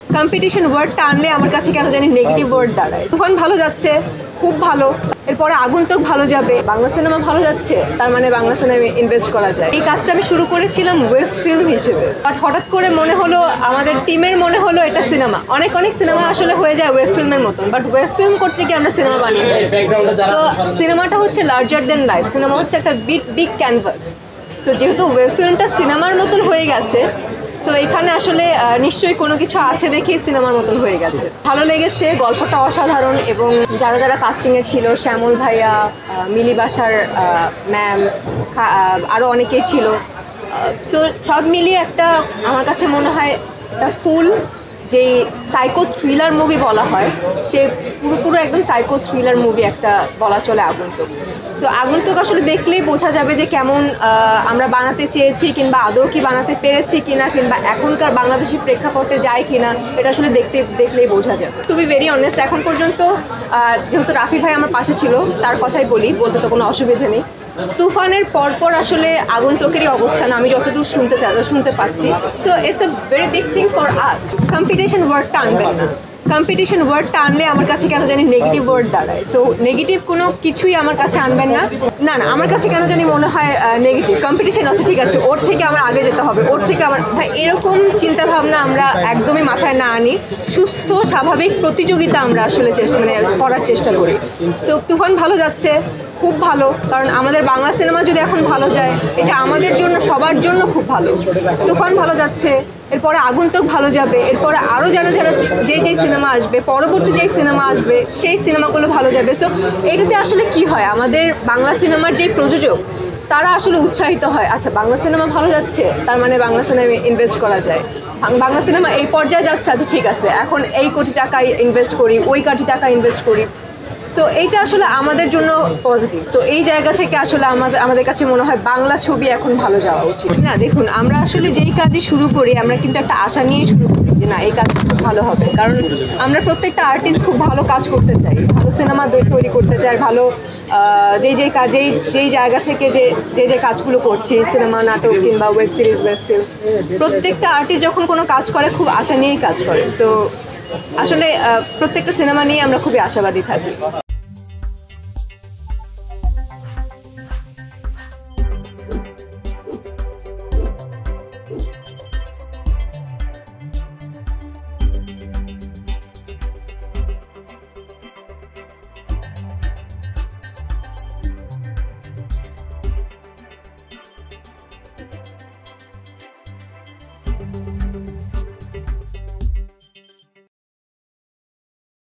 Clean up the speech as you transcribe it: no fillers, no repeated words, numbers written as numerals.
Competition ওয়ার্ডটা আনলে আমার কাছে কেন জানি নেগেটিভ ওয়ার্ড দাঁড়ায়। তুফান ভালো যাচ্ছে, খুব ভালো। এরপরে আগন্তুক ভালো যাবে, বাংলা সিনেমা ভালো যাচ্ছে, তার মানে বাংলা সিনেমায় ইনভেস্ট করা যায়। এই কাজটা আমি শুরু করেছিলাম ওয়েব ফিল্ম হিসেবে, বাট হঠাৎ করে মনে হলো, আমাদের টিমের মনে হলো এটা সিনেমা। অনেক সিনেমা আসলে হয়ে যায় ওয়েব ফিল্মের মতন, বাট ওয়েব ফিল্ম করতে গিয়ে আমরা সিনেমা বানিয়ে ফেলছি। তো সিনেমাটা হচ্ছে লার্জার দেন লাইফ, সিনেমা হচ্ছে একটা বিগ ক্যানভাস। সো যেহেতু ওয়েব ফিল্মটা সিনেমার মতন হয়ে গেছে, সো এখানে আসলে নিশ্চয়ই কোনো কিছু আছে দেখেই সিনেমার মতন হয়ে গেছে। ভালো লেগেছে, গল্পটা অসাধারণ, এবং যারা যারা কাস্টিংয়ে ছিল, শ্যামল ভাইয়া, মিলি বাসার ম্যাম, আরও অনেকেই ছিল। সো সব মিলিয়ে একটা আমার কাছে মনে হয় একটা ফুল যেই সাইকো থ্রিলার মুভি বলা হয়, সে পুরো একদম সাইকো থ্রিলার মুভি একটা বলা চলে আগন্তুক। তো আগন্তুক আসলে দেখলেই বোঝা যাবে যে কেমন আমরা বানাতে চেয়েছি, কিংবা আদৌ কি বানাতে পেরেছি কিনা, কিংবা এখনকার বাংলাদেশি প্রেক্ষাপটে যায় কিনা, এটা আসলে দেখলেই বোঝা যাবে। টু বি ভেরি অনেস্ট, এখন পর্যন্ত যেহেতু রাফি ভাই আমার পাশে ছিল, তার কথাই বলতে তো কোনো অসুবিধা নেই। তুফানের পরপর আসলে আগন্তুকেরই অবস্থান আমি যতদূর শুনতে পাচ্ছি। So it's a very big thing for us. Competition ওয়ার্ডটা আনবেন না, কম্পিটিশন ওয়ার্ডটা আনলে আমার কাছে কেন জানি নেগেটিভ ওয়ার্ড দাঁড়ায়। সো নেগেটিভ কোনো কিছুই আমার কাছে আনবেন না। না, আমার কাছে কেন জানি মনে হয় নেগেটিভ। কম্পিটিশন আছে, ঠিক আছে, ওর থেকে আমার আগে যেতে হবে, ওর থেকে আমার ভাই, এরকম চিন্তাভাবনা আমরা একদমই মাথায় না আনি। সুস্থ স্বাভাবিক প্রতিযোগিতা আমরা আসলে করার চেষ্টা করি। সো তুফান ভালো যাচ্ছে, খুব ভালো, কারণ আমাদের বাংলা সিনেমা যদি এখন ভালো যায়, এটা আমাদের জন্য, সবার জন্য খুব ভালো। তুফান ভালো যাচ্ছে, এরপরে আগন্তুক ভালো যাবে, এরপরে আরও যারা যেই সিনেমা আসবে, পরবর্তী যেই সিনেমা আসবে, সেই সিনেমাগুলো ভালো যাবে। সো এইটাতে আসলে কি হয়, আমাদের বাংলা সিনেমার যেই প্রযোজক, তারা আসলে উৎসাহিত হয়, আচ্ছা বাংলা সিনেমা ভালো যাচ্ছে, তার মানে বাংলা সিনেমায় ইনভেস্ট করা যায়। বাংলা সিনেমা এই পর্যায়ে যাচ্ছে, আচ্ছা ঠিক আছে, এখন এই কোটি টাকা ইনভেস্ট করি, ওই কোটি টাকা ইনভেস্ট করি। সো এইটা আসলে আমাদের জন্য পজিটিভ। সো এই জায়গা থেকে আসলে আমাদের কাছে মনে হয় বাংলা ছবি এখন ভালো যাওয়া উচিত। না দেখুন, আমরা আসলে যেই কাজই শুরু করি, আমরা কিন্তু একটা আশা নিয়েই শুরু করি যে না, এই কাজ খুব ভালো হবে, কারণ আমরা প্রত্যেকটা আর্টিস্ট খুব ভালো কাজ করতে চাই, ভালো সিনেমা তৈরি করতে চাই, ভালো যেই জায়গা থেকে যে কাজগুলো করছি, সিনেমা, নাটক কিংবা ওয়েব সিরিজ, ওয়েব ফিল্ম, প্রত্যেকটা আর্টিস্ট যখন কোনো কাজ করে খুব আশা নিয়েই কাজ করে। সো আসলে প্রত্যেকটা সিনেমা নিয়ে আমরা খুবই আশাবাদী থাকি।